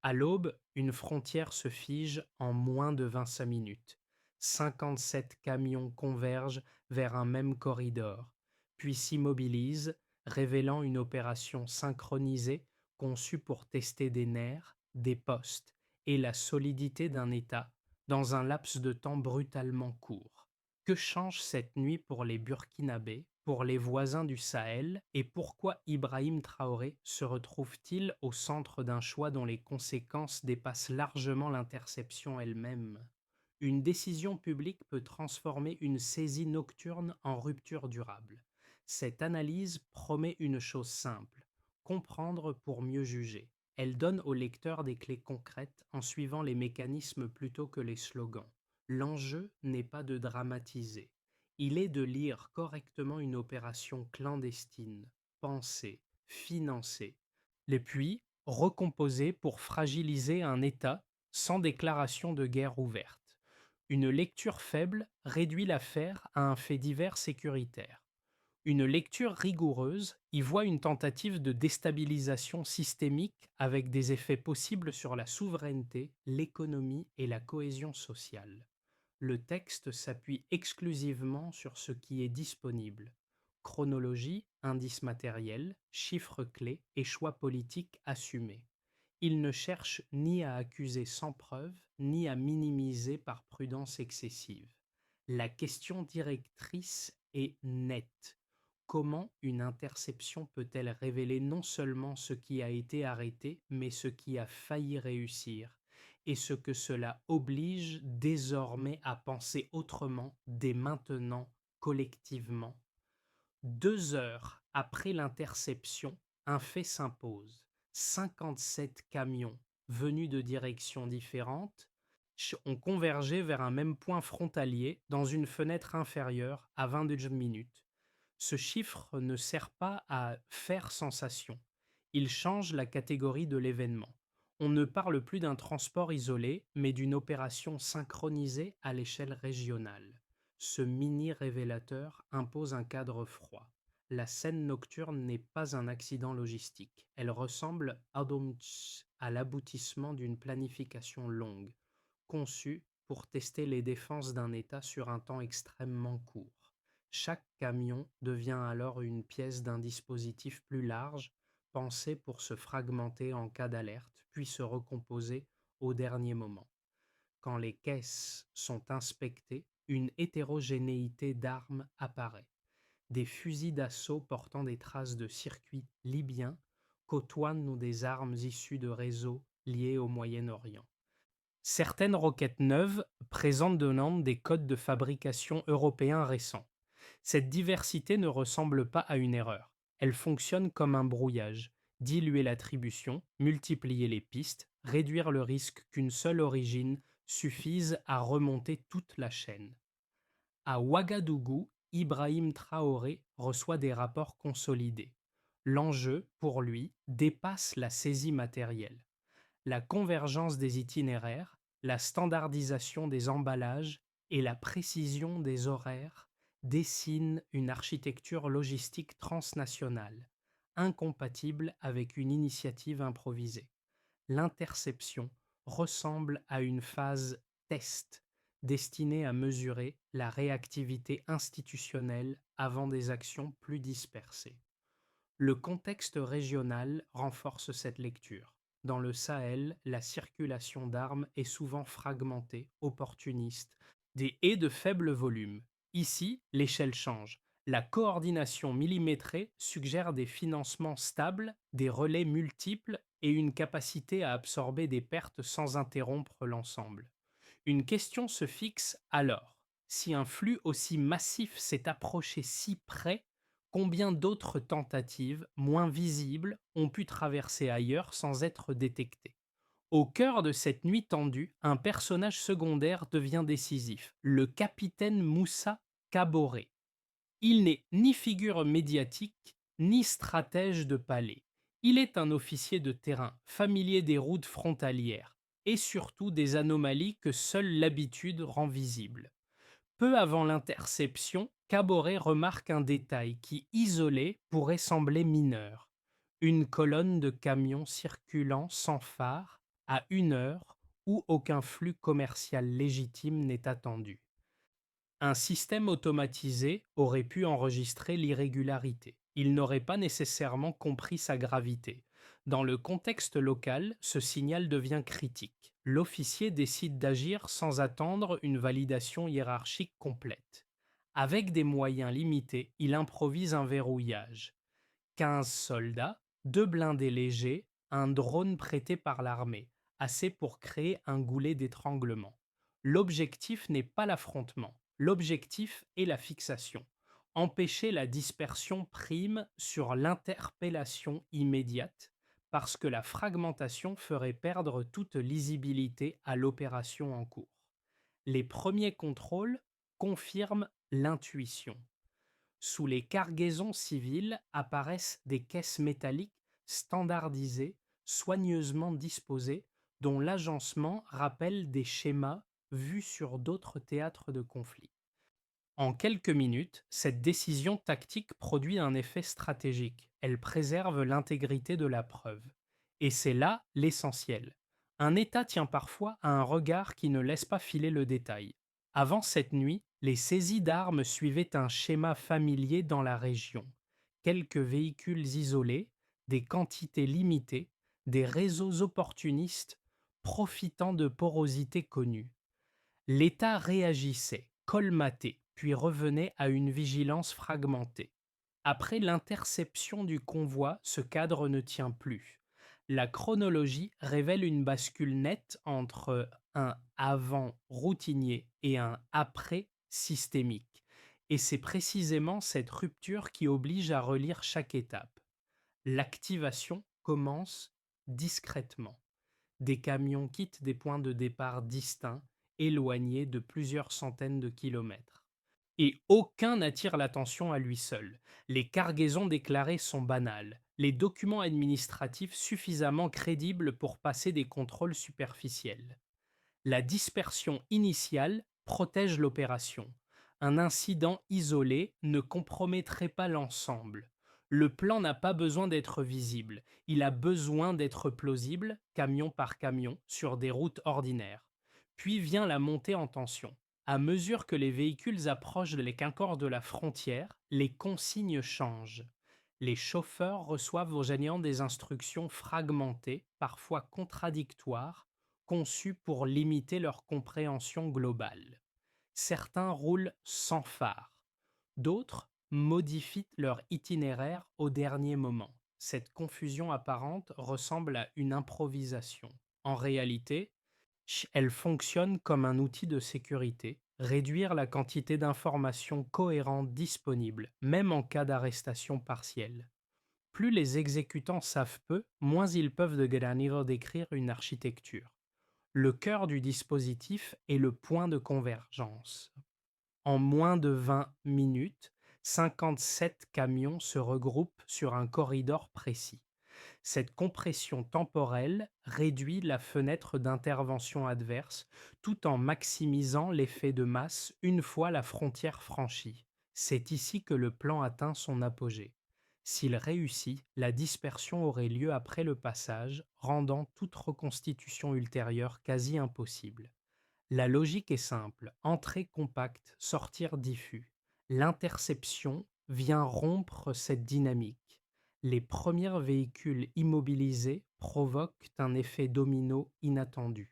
À l'aube, une frontière se fige en moins de 25 minutes. 57 camions convergent vers un même corridor, puis s'immobilisent, révélant une opération synchronisée conçue pour tester des nerfs, des postes et la solidité d'un État dans un laps de temps brutalement court. Que change cette nuit pour les Burkinabés, pour les voisins du Sahel, et pourquoi Ibrahim Traoré se retrouve-t-il au centre d'un choix dont les conséquences dépassent largement l'interception elle-même? Une décision publique peut transformer une saisie nocturne en rupture durable. Cette analyse promet une chose simple: comprendre pour mieux juger. Elle donne au lecteur des clés concrètes en suivant les mécanismes plutôt que les slogans. L'enjeu n'est pas de dramatiser, il est de lire correctement une opération clandestine, pensée, financée, et puis recomposée pour fragiliser un État sans déclaration de guerre ouverte. Une lecture faible réduit l'affaire à un fait divers sécuritaire. Une lecture rigoureuse y voit une tentative de déstabilisation systémique avec des effets possibles sur la souveraineté, l'économie et la cohésion sociale. Le texte s'appuie exclusivement sur ce qui est disponible: chronologie, indices matériels, chiffres clés et choix politiques assumés. Il ne cherche ni à accuser sans preuve, ni à minimiser par prudence excessive. La question directrice est nette: comment une interception peut-elle révéler non seulement ce qui a été arrêté, mais ce qui a failli réussir, et ce que cela oblige désormais à penser autrement dès maintenant, collectivement? 2 heures après l'interception, un fait s'impose: 57 camions venus de directions différentes ont convergé vers un même point frontalier dans une fenêtre inférieure à 22 minutes. Ce chiffre ne sert pas à faire sensation, il change la catégorie de l'événement. On ne parle plus d'un transport isolé, mais d'une opération synchronisée à l'échelle régionale. Ce mini révélateur impose un cadre froid. La scène nocturne n'est pas un accident logistique. Elle ressemble à l'aboutissement d'une planification longue, conçue pour tester les défenses d'un État sur un temps extrêmement court. Chaque camion devient alors une pièce d'un dispositif plus large, pensé pour se fragmenter en cas d'alerte, puis se recomposer au dernier moment. Quand les caisses sont inspectées, une hétérogénéité d'armes apparaît. Des fusils d'assaut portant des traces de circuits libyens côtoient des armes issues de réseaux liés au Moyen-Orient. Certaines roquettes neuves présentent des codes de fabrication européens récents. Cette diversité ne ressemble pas à une erreur. Elle fonctionne comme un brouillage: diluer l'attribution, multiplier les pistes, réduire le risque qu'une seule origine suffise à remonter toute la chaîne. À Ouagadougou, Ibrahim Traoré reçoit des rapports consolidés. L'enjeu, pour lui, dépasse la saisie matérielle. La convergence des itinéraires, la standardisation des emballages et la précision des horaires dessinent une architecture logistique transnationale, incompatible avec une initiative improvisée. L'interception ressemble à une phase test destinée à mesurer la réactivité institutionnelle avant des actions plus dispersées. Le contexte régional renforce cette lecture. Dans le Sahel, la circulation d'armes est souvent fragmentée, opportuniste, et de faible volume. Ici, l'échelle change. La coordination millimétrée suggère des financements stables, des relais multiples et une capacité à absorber des pertes sans interrompre l'ensemble. Une question se fixe alors: si un flux aussi massif s'est approché si près, combien d'autres tentatives, moins visibles, ont pu traverser ailleurs sans être détectées? Au cœur de cette nuit tendue, un personnage secondaire devient décisif: le capitaine Moussa Kaboré. Il n'est ni figure médiatique, ni stratège de palais. Il est un officier de terrain, familier des routes frontalières, et surtout des anomalies que seule l'habitude rend visibles. Peu avant l'interception, Caboret remarque un détail qui, isolé, pourrait sembler mineur: une colonne de camions circulant sans phare, à 1 heure où aucun flux commercial légitime n'est attendu. Un système automatisé aurait pu enregistrer l'irrégularité. Il n'aurait pas nécessairement compris sa gravité. Dans le contexte local, ce signal devient critique. L'officier décide d'agir sans attendre une validation hiérarchique complète. Avec des moyens limités, il improvise un verrouillage. 15 soldats, 2 blindés légers, un drone prêté par l'armée, assez pour créer un goulet d'étranglement. L'objectif n'est pas l'affrontement, l'objectif est la fixation. Empêcher la dispersion prime sur l'interpellation immédiate parce que la fragmentation ferait perdre toute lisibilité à l'opération en cours. Les premiers contrôles confirment l'intuition. Sous les cargaisons civiles apparaissent des caisses métalliques standardisées, soigneusement disposées, dont l'agencement rappelle des schémas vus sur d'autres théâtres de conflit. En quelques minutes, cette décision tactique produit un effet stratégique. Elle préserve l'intégrité de la preuve. Et c'est là l'essentiel. Un État tient parfois à un regard qui ne laisse pas filer le détail. Avant cette nuit, les saisies d'armes suivaient un schéma familier dans la région. Quelques véhicules isolés, des quantités limitées, des réseaux opportunistes profitant de porosités connues. L'État réagissait, colmatait, puis revenait à une vigilance fragmentée. Après l'interception du convoi, ce cadre ne tient plus. La chronologie révèle une bascule nette entre un avant routinier et un après systémique. Et c'est précisément cette rupture qui oblige à relire chaque étape. L'activation commence discrètement. Des camions quittent des points de départ distincts, éloignés de plusieurs centaines de kilomètres. Et aucun n'attire l'attention à lui seul. Les cargaisons déclarées sont banales, les documents administratifs suffisamment crédibles pour passer des contrôles superficiels. La dispersion initiale protège l'opération. Un incident isolé ne compromettrait pas l'ensemble. Le plan n'a pas besoin d'être visible, il a besoin d'être plausible, camion par camion, sur des routes ordinaires. Puis vient la montée en tension. À mesure que les véhicules approchent les quinquors de la frontière, les consignes changent. Les chauffeurs reçoivent aux gagnants des instructions fragmentées, parfois contradictoires, conçus pour limiter leur compréhension globale. Certains roulent sans phare, d'autres modifient leur itinéraire au dernier moment. Cette confusion apparente ressemble à une improvisation. En réalité, elle fonctionne comme un outil de sécurité, réduire la quantité d'informations cohérentes disponibles, même en cas d'arrestation partielle. Plus les exécutants savent peu, moins ils peuvent de Granero décrire une architecture. Le cœur du dispositif est le point de convergence. En moins de 20 minutes, 57 camions se regroupent sur un corridor précis. Cette compression temporelle réduit la fenêtre d'intervention adverse tout en maximisant l'effet de masse une fois la frontière franchie. C'est ici que le plan atteint son apogée. S'il réussit, la dispersion aurait lieu après le passage, rendant toute reconstitution ultérieure quasi impossible. La logique est simple, entrer compact, sortir diffus. L'interception vient rompre cette dynamique. Les premiers véhicules immobilisés provoquent un effet domino inattendu.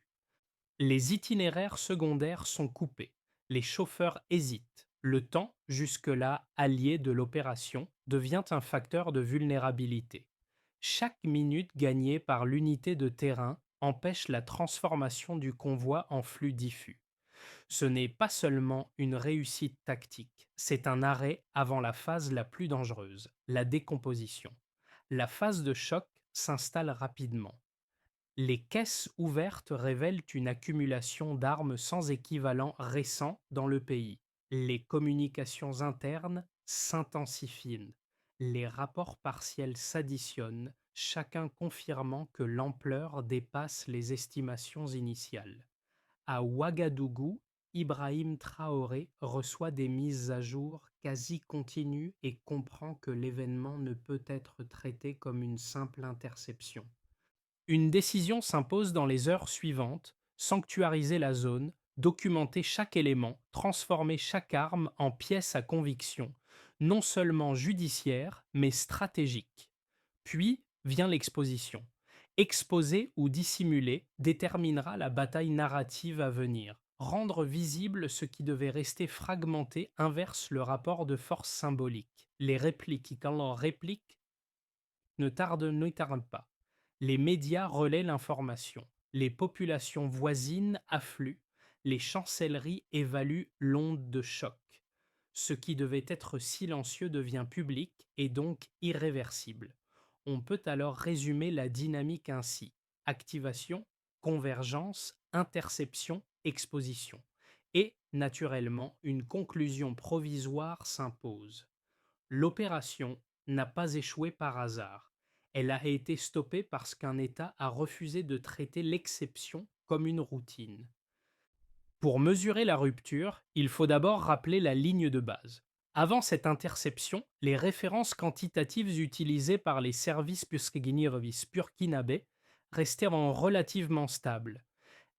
Les itinéraires secondaires sont coupés. Les chauffeurs hésitent. Le temps, jusque-là allié de l'opération, devient un facteur de vulnérabilité. Chaque minute gagnée par l'unité de terrain empêche la transformation du convoi en flux diffus. Ce n'est pas seulement une réussite tactique, c'est un arrêt avant la phase la plus dangereuse, la décomposition. La phase de choc s'installe rapidement. Les caisses ouvertes révèlent une accumulation d'armes sans équivalent récent dans le pays. Les communications internes s'intensifient. Les rapports partiels s'additionnent, chacun confirmant que l'ampleur dépasse les estimations initiales. À Ouagadougou, Ibrahim Traoré reçoit des mises à jour quasi continues et comprend que l'événement ne peut être traité comme une simple interception. Une décision s'impose dans les heures suivantes, sanctuariser la zone, documenter chaque élément, transformer chaque arme en pièce à conviction, non seulement judiciaire, mais stratégique. Puis vient l'exposition. Exposer ou dissimuler déterminera la bataille narrative à venir. Rendre visible ce qui devait rester fragmenté inverse le rapport de force symbolique. Les répliques, quand l'on réplique, ne tardent pas. Les médias relaient l'information. Les populations voisines affluent. Les chancelleries évaluent l'onde de choc. Ce qui devait être silencieux devient public et donc irréversible. On peut alors résumer la dynamique ainsi: activation, convergence, interception, exposition. Et, naturellement, une conclusion provisoire s'impose. L'opération n'a pas échoué par hasard. Elle a été stoppée parce qu'un État a refusé de traiter l'exception comme une routine. Pour mesurer la rupture, il faut d'abord rappeler la ligne de base. Avant cette interception, les références quantitatives utilisées par les services burkinabés restaient relativement stables.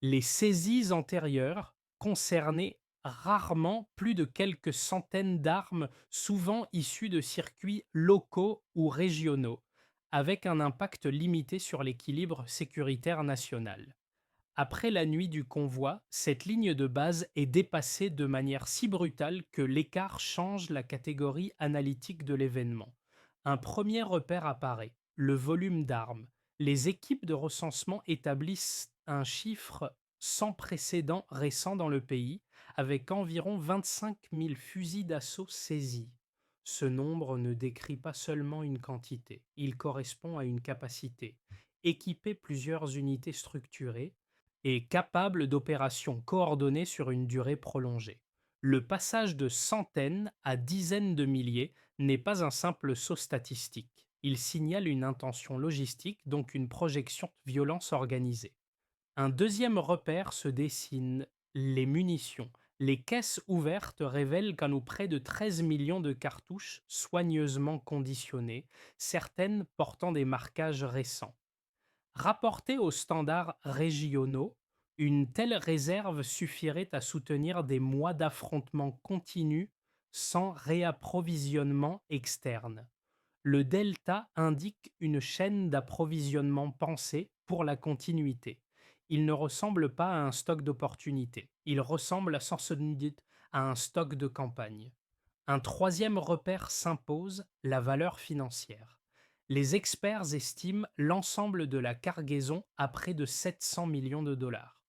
Les saisies antérieures concernaient rarement plus de quelques centaines d'armes, souvent issues de circuits locaux ou régionaux, avec un impact limité sur l'équilibre sécuritaire national. Après la nuit du convoi, cette ligne de base est dépassée de manière si brutale que l'écart change la catégorie analytique de l'événement. Un premier repère apparaît: le volume d'armes. Les équipes de recensement établissent un chiffre sans précédent récent dans le pays, avec environ 25 000 fusils d'assaut saisis. Ce nombre ne décrit pas seulement une quantité, il correspond à une capacité. Équiper plusieurs unités structurées et capable d'opérations coordonnées sur une durée prolongée. Le passage de centaines à dizaines de milliers n'est pas un simple saut statistique. Il signale une intention logistique, donc une projection de violence organisée. Un deuxième repère se dessine: les munitions. Les caisses ouvertes révèlent qu'en nous près de 13 millions de cartouches soigneusement conditionnées, certaines portant des marquages récents. Rapportée aux standards régionaux, une telle réserve suffirait à soutenir des mois d'affrontements continus sans réapprovisionnement externe. Le delta indique une chaîne d'approvisionnement pensée pour la continuité. Il ne ressemble pas à un stock d'opportunités. Il ressemble à, sans ce doute, à un stock de campagne. Un troisième repère s'impose: la valeur financière. Les experts estiment l'ensemble de la cargaison à près de 700 millions de dollars.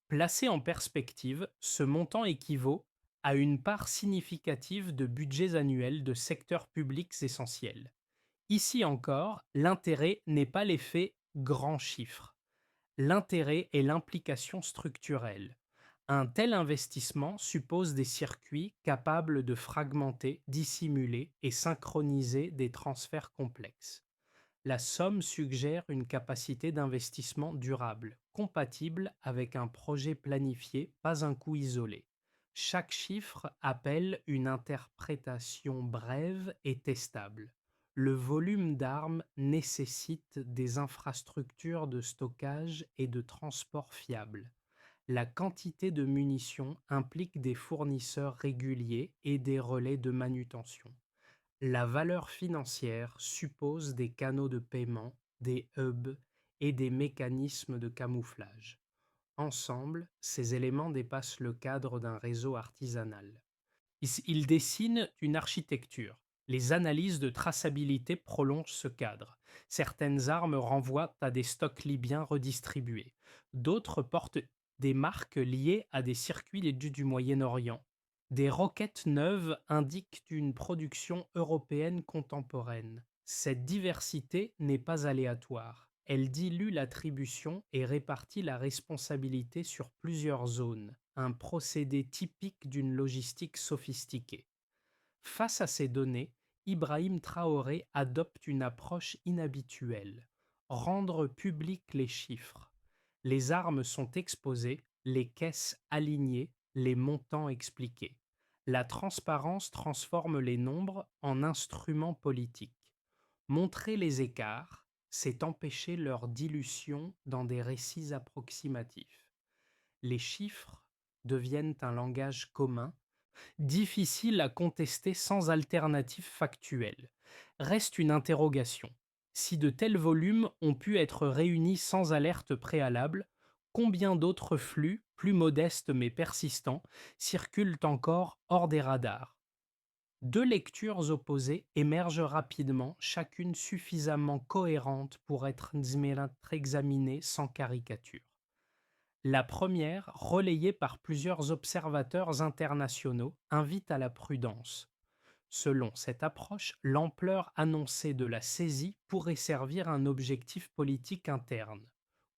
Placé en perspective, ce montant équivaut à une part significative de budgets annuels de secteurs publics essentiels. Ici encore, l'intérêt n'est pas l'effet grand chiffre. L'intérêt est l'implication structurelle. Un tel investissement suppose des circuits capables de fragmenter, dissimuler et synchroniser des transferts complexes. La somme suggère une capacité d'investissement durable, compatible avec un projet planifié, pas un coût isolé. Chaque chiffre appelle une interprétation brève et testable. Le volume d'armes nécessite des infrastructures de stockage et de transport fiables. La quantité de munitions implique des fournisseurs réguliers et des relais de manutention. La valeur financière suppose des canaux de paiement, des hubs et des mécanismes de camouflage. Ensemble, ces éléments dépassent le cadre d'un réseau artisanal. Ils dessinent une architecture. Les analyses de traçabilité prolongent ce cadre. Certaines armes renvoient à des stocks libyens redistribués. D'autres portent des marques liées à des circuits du Moyen-Orient. Des roquettes neuves indiquent une production européenne contemporaine. Cette diversité n'est pas aléatoire. Elle dilue l'attribution et répartit la responsabilité sur plusieurs zones, un procédé typique d'une logistique sophistiquée. Face à ces données, Ibrahim Traoré adopte une approche inhabituelle: rendre publics les chiffres. Les armes sont exposées, les caisses alignées, les montants expliqués. La transparence transforme les nombres en instruments politiques. Montrer les écarts, c'est empêcher leur dilution dans des récits approximatifs. Les chiffres deviennent un langage commun, difficile à contester sans alternative factuelle. Reste une interrogation. Si de tels volumes ont pu être réunis sans alerte préalable, combien d'autres flux, plus modestes mais persistants, circulent encore hors des radars? Deux lectures opposées émergent rapidement, chacune suffisamment cohérente pour être examinée sans caricature. La première, relayée par plusieurs observateurs internationaux, invite à la prudence. Selon cette approche, l'ampleur annoncée de la saisie pourrait servir un objectif politique interne,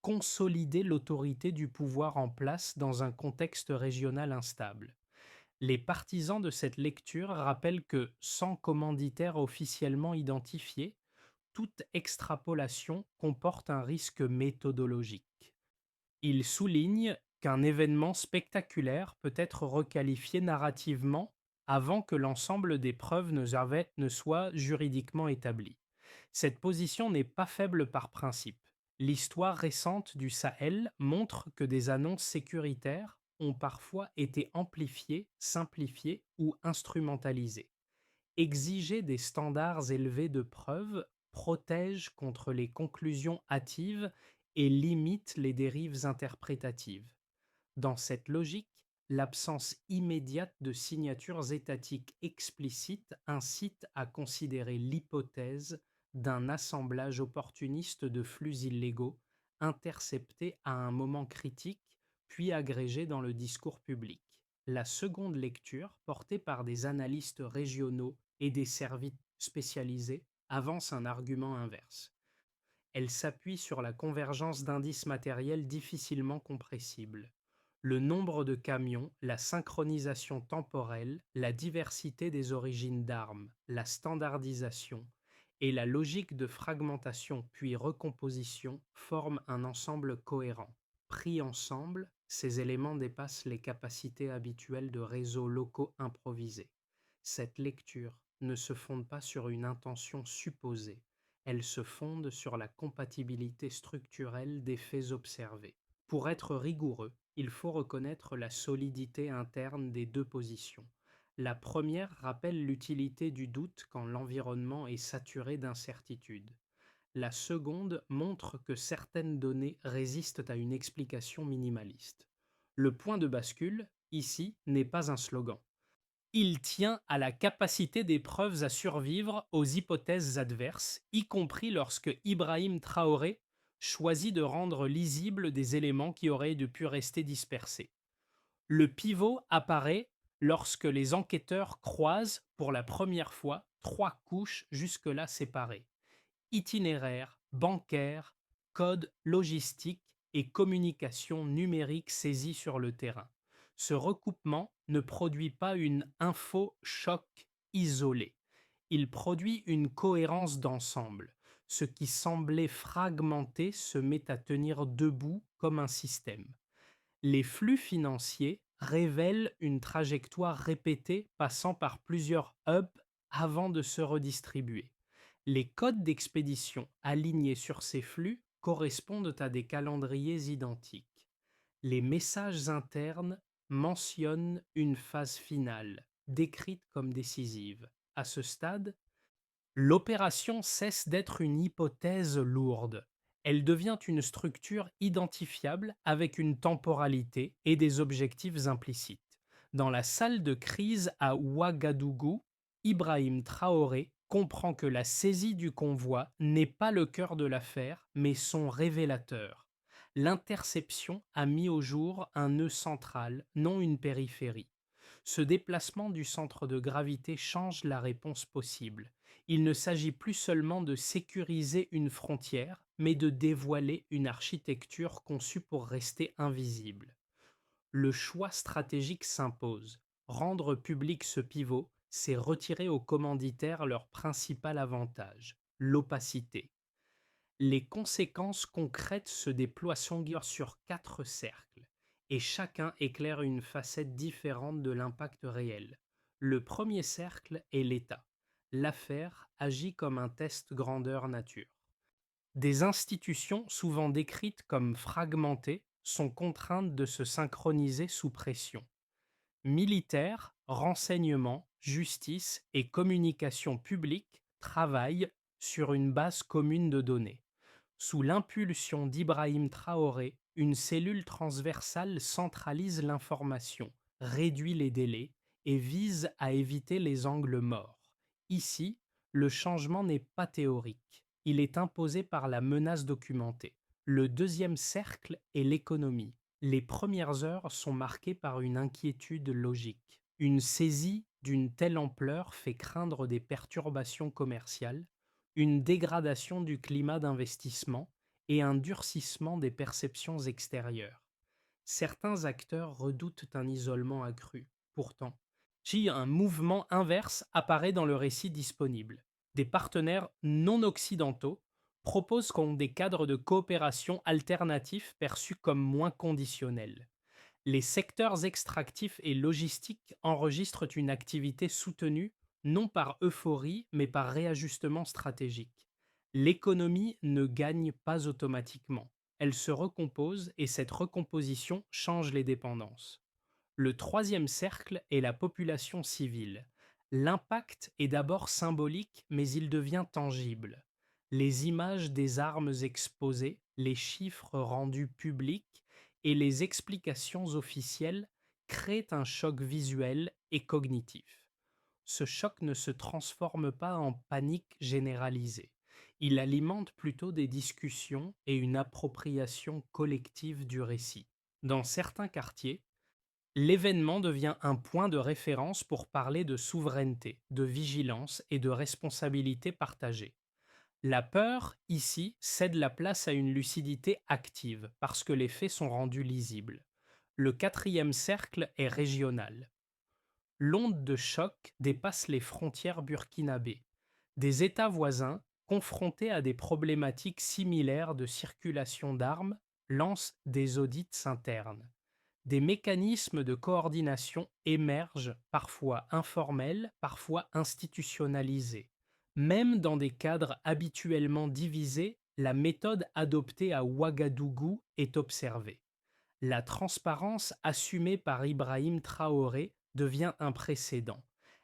consolider l'autorité du pouvoir en place dans un contexte régional instable. Les partisans de cette lecture rappellent que, sans commanditaire officiellement identifié, toute extrapolation comporte un risque méthodologique. Ils soulignent qu'un événement spectaculaire peut être requalifié narrativement avant que l'ensemble des preuves ne soit juridiquement établi. Cette position n'est pas faible par principe. L'histoire récente du Sahel montre que des annonces sécuritaires ont parfois été amplifiées, simplifiées ou instrumentalisées. Exiger des standards élevés de preuves protège contre les conclusions hâtives et limite les dérives interprétatives. Dans cette logique, l'absence immédiate de signatures étatiques explicites incite à considérer l'hypothèse d'un assemblage opportuniste de flux illégaux interceptés à un moment critique, puis agrégés dans le discours public. La seconde lecture, portée par des analystes régionaux et des services spécialisés, avance un argument inverse. Elle s'appuie sur la convergence d'indices matériels difficilement compressibles. Le nombre de camions, la synchronisation temporelle, la diversité des origines d'armes, la standardisation et la logique de fragmentation puis recomposition forment un ensemble cohérent. Pris ensemble, ces éléments dépassent les capacités habituelles de réseaux locaux improvisés. Cette lecture ne se fonde pas sur une intention supposée, elle se fonde sur la compatibilité structurelle des faits observés. Pour être rigoureux, il faut reconnaître la solidité interne des deux positions. La première rappelle l'utilité du doute quand l'environnement est saturé d'incertitudes. La seconde montre que certaines données résistent à une explication minimaliste. Le point de bascule, ici, n'est pas un slogan. Il tient à la capacité des preuves à survivre aux hypothèses adverses, y compris lorsque Ibrahim Traoré choisit de rendre lisibles des éléments qui auraient pu rester dispersés. Le pivot apparaît lorsque les enquêteurs croisent pour la première fois trois couches jusque-là séparées: itinéraire, bancaire, code logistique et communication numérique saisie sur le terrain. Ce recoupement ne produit pas une info-choc isolée. Il produit une cohérence d'ensemble. Ce qui semblait fragmenté se met à tenir debout comme un système. Les flux financiers révèlent une trajectoire répétée passant par plusieurs hubs avant de se redistribuer. Les codes d'expédition alignés sur ces flux correspondent à des calendriers identiques. Les messages internes mentionnent une phase finale, décrite comme décisive. À ce stade, l'opération cesse d'être une hypothèse lourde. Elle devient une structure identifiable avec une temporalité et des objectifs implicites. Dans la salle de crise à Ouagadougou, Ibrahim Traoré comprend que la saisie du convoi n'est pas le cœur de l'affaire, mais son révélateur. L'interception a mis au jour un nœud central, non une périphérie. Ce déplacement du centre de gravité change la réponse possible. Il ne s'agit plus seulement de sécuriser une frontière, mais de dévoiler une architecture conçue pour rester invisible. Le choix stratégique s'impose. Rendre public ce pivot, c'est retirer aux commanditaires leur principal avantage, l'opacité. Les conséquences concrètes se déploient sur quatre cercles, et chacun éclaire une facette différente de l'impact réel. Le premier cercle est l'État. L'affaire agit comme un test grandeur nature. Des institutions souvent décrites comme fragmentées sont contraintes de se synchroniser sous pression. Militaires, renseignement, justice et communication publique travaillent sur une base commune de données. Sous l'impulsion d'Ibrahim Traoré, une cellule transversale centralise l'information, réduit les délais et vise à éviter les angles morts. Ici, le changement n'est pas théorique, il est imposé par la menace documentée. Le deuxième cercle est l'économie. Les premières heures sont marquées par une inquiétude logique. Une saisie d'une telle ampleur fait craindre des perturbations commerciales, une dégradation du climat d'investissement et un durcissement des perceptions extérieures. Certains acteurs redoutent un isolement accru. Pourtant, si un mouvement inverse apparaît dans le récit disponible, des partenaires non occidentaux proposent comme des cadres de coopération alternatifs perçus comme moins conditionnels. Les secteurs extractifs et logistiques enregistrent une activité soutenue non par euphorie mais par réajustement stratégique. L'économie ne gagne pas automatiquement. Elle se recompose et cette recomposition change les dépendances. Le troisième cercle est la population civile. L'impact est d'abord symbolique, mais il devient tangible. Les images des armes exposées, les chiffres rendus publics et les explications officielles créent un choc visuel et cognitif. Ce choc ne se transforme pas en panique généralisée. Il alimente plutôt des discussions et une appropriation collective du récit. Dans certains quartiers, l'événement devient un point de référence pour parler de souveraineté, de vigilance et de responsabilité partagée. La peur, ici, cède la place à une lucidité active, parce que les faits sont rendus lisibles. Le quatrième cercle est régional. L'onde de choc dépasse les frontières burkinabées. Des États voisins, confrontés à des problématiques similaires de circulation d'armes, lancent des audits internes. Des mécanismes de coordination émergent, parfois informels, parfois institutionnalisés. Même dans des cadres habituellement divisés, la méthode adoptée à Ouagadougou est observée. La transparence assumée par Ibrahim Traoré devient un précédent.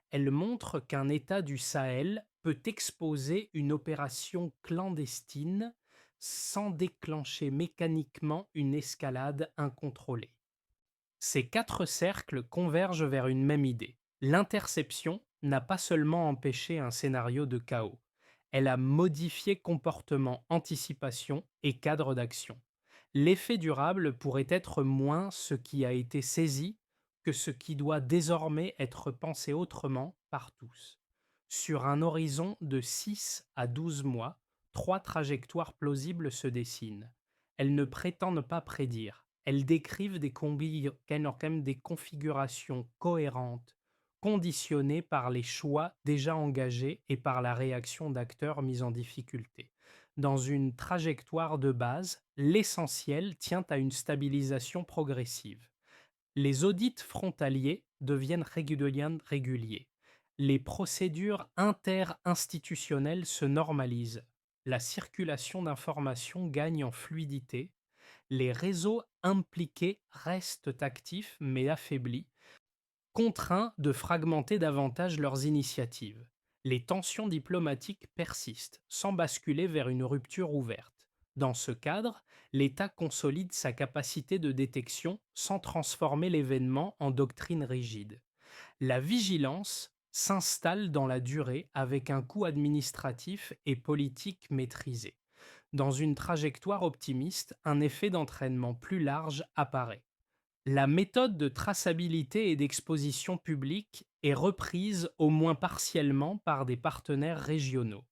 Elle montre qu'un État du Sahel peut exposer une opération clandestine sans déclencher mécaniquement une escalade incontrôlée. Ces quatre cercles convergent vers une même idée. L'interception n'a pas seulement empêché un scénario de chaos, elle a modifié comportement, anticipation et cadre d'action. L'effet durable pourrait être moins ce qui a été saisi que ce qui doit désormais être pensé autrement par tous. Sur un horizon de 6 à 12 mois, trois trajectoires plausibles se dessinent. Elles ne prétendent pas prédire, elles décrivent des configurations cohérentes, conditionnées par les choix déjà engagés et par la réaction d'acteurs mis en difficulté. Dans une trajectoire de base, l'essentiel tient à une stabilisation progressive. Les audits frontaliers deviennent réguliers. Les procédures interinstitutionnelles se normalisent. La circulation d'informations gagne en fluidité. Les réseaux impliqués restent actifs mais affaiblis, contraints de fragmenter davantage leurs initiatives. Les tensions diplomatiques persistent, sans basculer vers une rupture ouverte. Dans ce cadre, l'État consolide sa capacité de détection sans transformer l'événement en doctrine rigide. La vigilance s'installe dans la durée avec un coût administratif et politique maîtrisé. Dans une trajectoire optimiste, un effet d'entraînement plus large apparaît. La méthode de traçabilité et d'exposition publique est reprise au moins partiellement par des partenaires régionaux.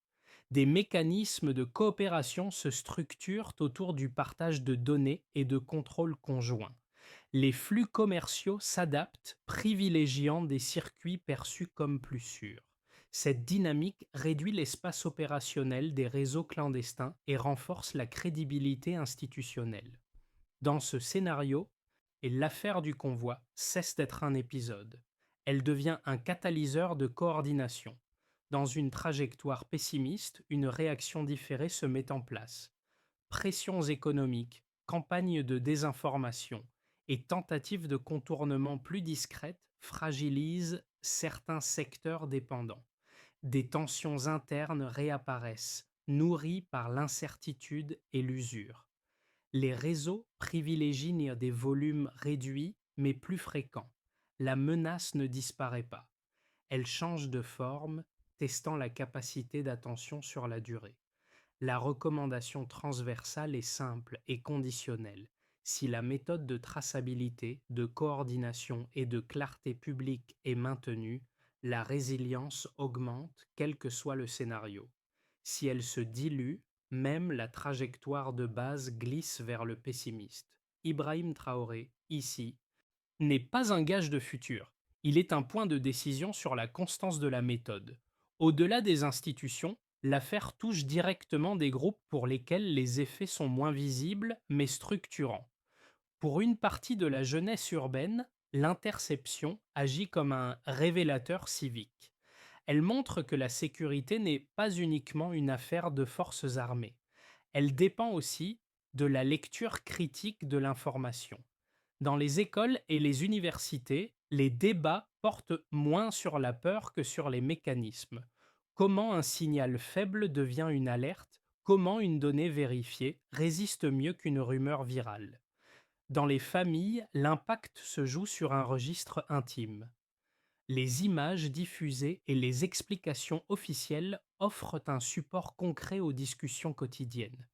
Des mécanismes de coopération se structurent autour du partage de données et de contrôle conjoint. Les flux commerciaux s'adaptent, privilégiant des circuits perçus comme plus sûrs. Cette dynamique réduit l'espace opérationnel des réseaux clandestins et renforce la crédibilité institutionnelle. Dans ce scénario, et l'affaire du convoi cesse d'être un épisode. Elle devient un catalyseur de coordination. Dans une trajectoire pessimiste, une réaction différée se met en place. Pressions économiques, campagnes de désinformation et tentatives de contournement plus discrètes fragilisent certains secteurs dépendants. Des tensions internes réapparaissent, nourries par l'incertitude et l'usure. Les réseaux privilégient des volumes réduits mais plus fréquents. La menace ne disparaît pas. Elle change de forme, testant la capacité d'attention sur la durée. La recommandation transversale est simple et conditionnelle. Si la méthode de traçabilité, de coordination et de clarté publique est maintenue, la résilience augmente quel que soit le scénario. Si elle se dilue, même la trajectoire de base glisse vers le pessimiste. Ibrahim Traoré, ici, n'est pas un gage de futur. Il est un point de décision sur la constance de la méthode. Au-delà des institutions, l'affaire touche directement des groupes pour lesquels les effets sont moins visibles mais structurants. Pour une partie de la jeunesse urbaine, l'interception agit comme un révélateur civique. Elle montre que la sécurité n'est pas uniquement une affaire de forces armées. Elle dépend aussi de la lecture critique de l'information. Dans les écoles et les universités, les débats portent moins sur la peur que sur les mécanismes. Comment un signal faible devient une alerte? Comment une donnée vérifiée résiste mieux qu'une rumeur virale? Dans les familles, l'impact se joue sur un registre intime. Les images diffusées et les explications officielles offrent un support concret aux discussions quotidiennes.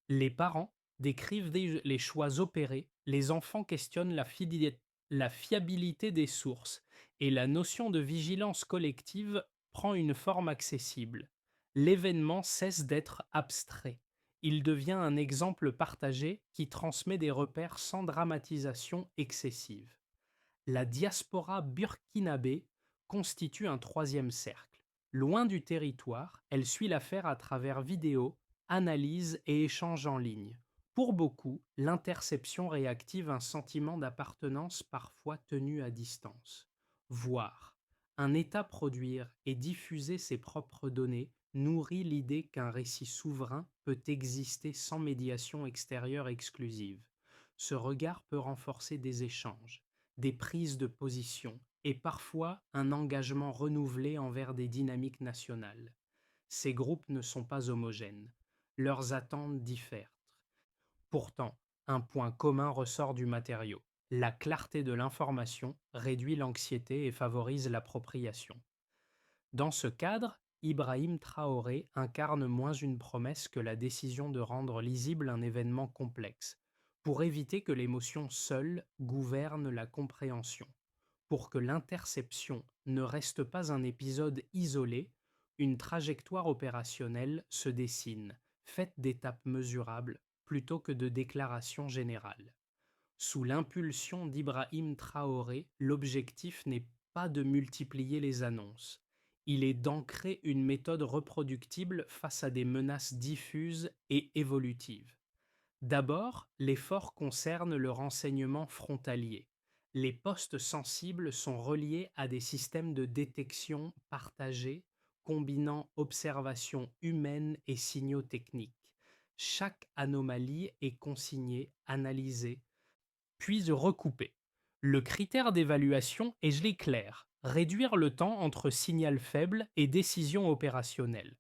Les parents décrivent les choix opérés, les enfants questionnent la fiabilité des sources et la notion de vigilance collective prend une forme accessible. L'événement cesse d'être abstrait. Il devient un exemple partagé qui transmet des repères sans dramatisation excessive. La diaspora burkinabé constitue un troisième cercle. Loin du territoire, elle suit l'affaire à travers vidéos, analyses et échanges en ligne. Pour beaucoup, l'interception réactive un sentiment d'appartenance parfois tenu à distance. Voir un État produire et diffuser ses propres données nourrit l'idée qu'un récit souverain peut exister sans médiation extérieure exclusive. Ce regard peut renforcer des échanges, des prises de position et parfois un engagement renouvelé envers des dynamiques nationales. Ces groupes ne sont pas homogènes. Leurs attentes diffèrent. Pourtant, un point commun ressort du matériau. La clarté de l'information réduit l'anxiété et favorise l'appropriation. Dans ce cadre, Ibrahim Traoré incarne moins une promesse que la décision de rendre lisible un événement complexe, pour éviter que l'émotion seule gouverne la compréhension. Pour que l'interception ne reste pas un épisode isolé, une trajectoire opérationnelle se dessine, faite d'étapes mesurables plutôt que de déclarations générales. Sous l'impulsion d'Ibrahim Traoré, l'objectif n'est pas de multiplier les annonces. Il est d'ancrer une méthode reproductible face à des menaces diffuses et évolutives. D'abord, l'effort concerne le renseignement frontalier. Les postes sensibles sont reliés à des systèmes de détection partagés, combinant observation humaine et signaux techniques. Chaque anomalie est consignée, analysée, puis recoupée. Le critère d'évaluation est gelé clair, réduire le temps entre signal faible et décision opérationnelle.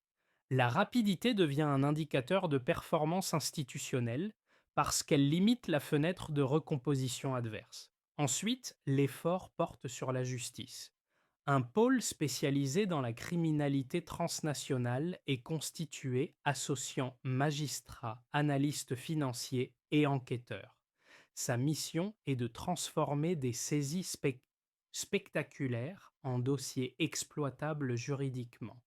La rapidité devient un indicateur de performance institutionnelle parce qu'elle limite la fenêtre de recomposition adverse. Ensuite, l'effort porte sur la justice. Un pôle spécialisé dans la criminalité transnationale est constitué associant magistrats, analystes financiers et enquêteurs. Sa mission est de transformer des saisies spectaculaires en dossiers exploitables juridiquement.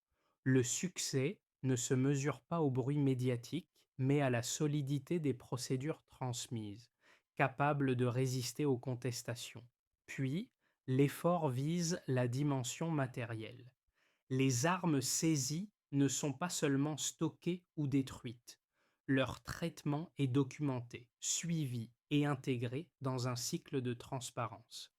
Le succès ne se mesure pas au bruit médiatique, mais à la solidité des procédures transmises, capables de résister aux contestations. Puis, l'effort vise la dimension matérielle. Les armes saisies ne sont pas seulement stockées ou détruites. Leur traitement est documenté, suivi et intégré dans un cycle de transparence.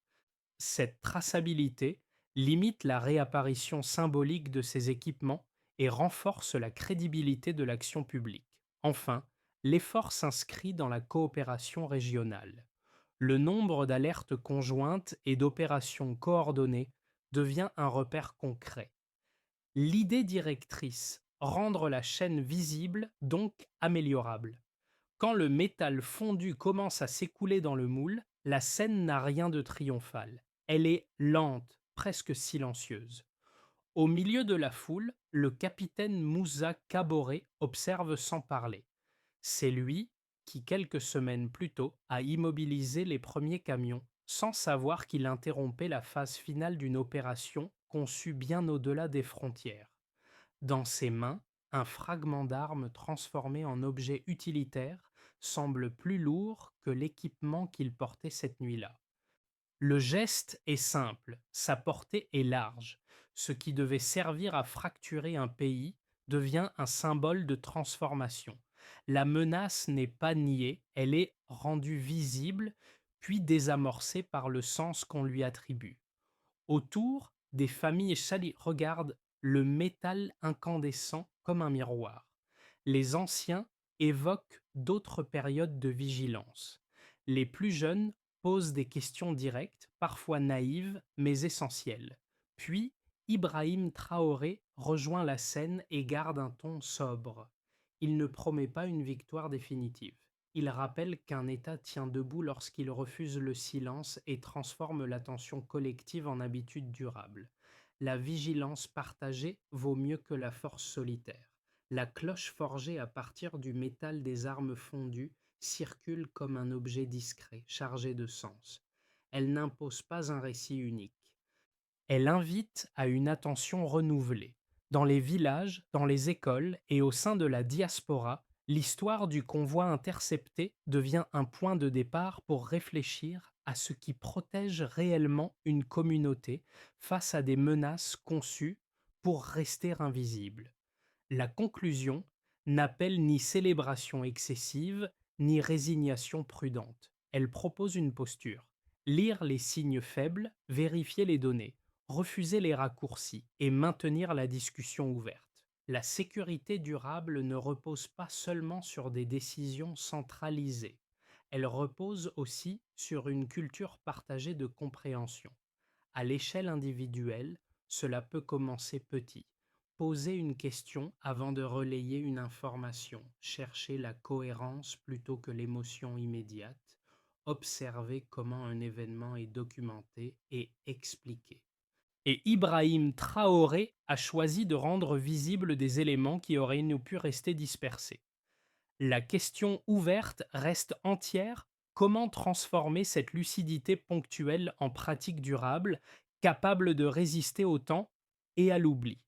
Cette traçabilité limite la réapparition symbolique de ces équipements et renforce la crédibilité de l'action publique. Enfin, l'effort s'inscrit dans la coopération régionale. Le nombre d'alertes conjointes et d'opérations coordonnées devient un repère concret. L'idée directrice, rendre la chaîne visible, donc améliorable. Quand le métal fondu commence à s'écouler dans le moule, la scène n'a rien de triomphal. Elle est lente, presque silencieuse. Au milieu de la foule, le capitaine Moussa Kaboré observe sans parler. C'est lui qui, quelques semaines plus tôt, a immobilisé les premiers camions, sans savoir qu'il interrompait la phase finale d'une opération conçue bien au-delà des frontières. Dans ses mains, un fragment d'arme transformé en objet utilitaire semble plus lourd que l'équipement qu'il portait cette nuit-là. Le geste est simple, sa portée est large. Ce qui devait servir à fracturer un pays devient un symbole de transformation. La menace n'est pas niée, elle est rendue visible, puis désamorcée par le sens qu'on lui attribue. Autour, des familles regardent le métal incandescent comme un miroir. Les anciens évoquent d'autres périodes de vigilance. Les plus jeunes posent des questions directes, parfois naïves, mais essentielles. Puis, Ibrahim Traoré rejoint la scène et garde un ton sobre. Il ne promet pas une victoire définitive. Il rappelle qu'un État tient debout lorsqu'il refuse le silence et transforme l'attention collective en habitude durable. La vigilance partagée vaut mieux que la force solitaire. La cloche forgée à partir du métal des armes fondues circule comme un objet discret, chargé de sens. Elle n'impose pas un récit unique. Elle invite à une attention renouvelée. Dans les villages, dans les écoles et au sein de la diaspora, l'histoire du convoi intercepté devient un point de départ pour réfléchir à ce qui protège réellement une communauté face à des menaces conçues pour rester invisibles. La conclusion n'appelle ni célébration excessive, ni résignation prudente. Elle propose une posture. Lire les signes faibles, vérifier les données, refuser les raccourcis et maintenir la discussion ouverte. La sécurité durable ne repose pas seulement sur des décisions centralisées. Elle repose aussi sur une culture partagée de compréhension. À l'échelle individuelle, cela peut commencer petit. Poser une question avant de relayer une information, chercher la cohérence plutôt que l'émotion immédiate, observer comment un événement est documenté et expliqué. Et Ibrahim Traoré a choisi de rendre visibles des éléments qui auraient pu rester dispersés. La question ouverte reste entière: comment transformer cette lucidité ponctuelle en pratique durable, capable de résister au temps et à l'oubli?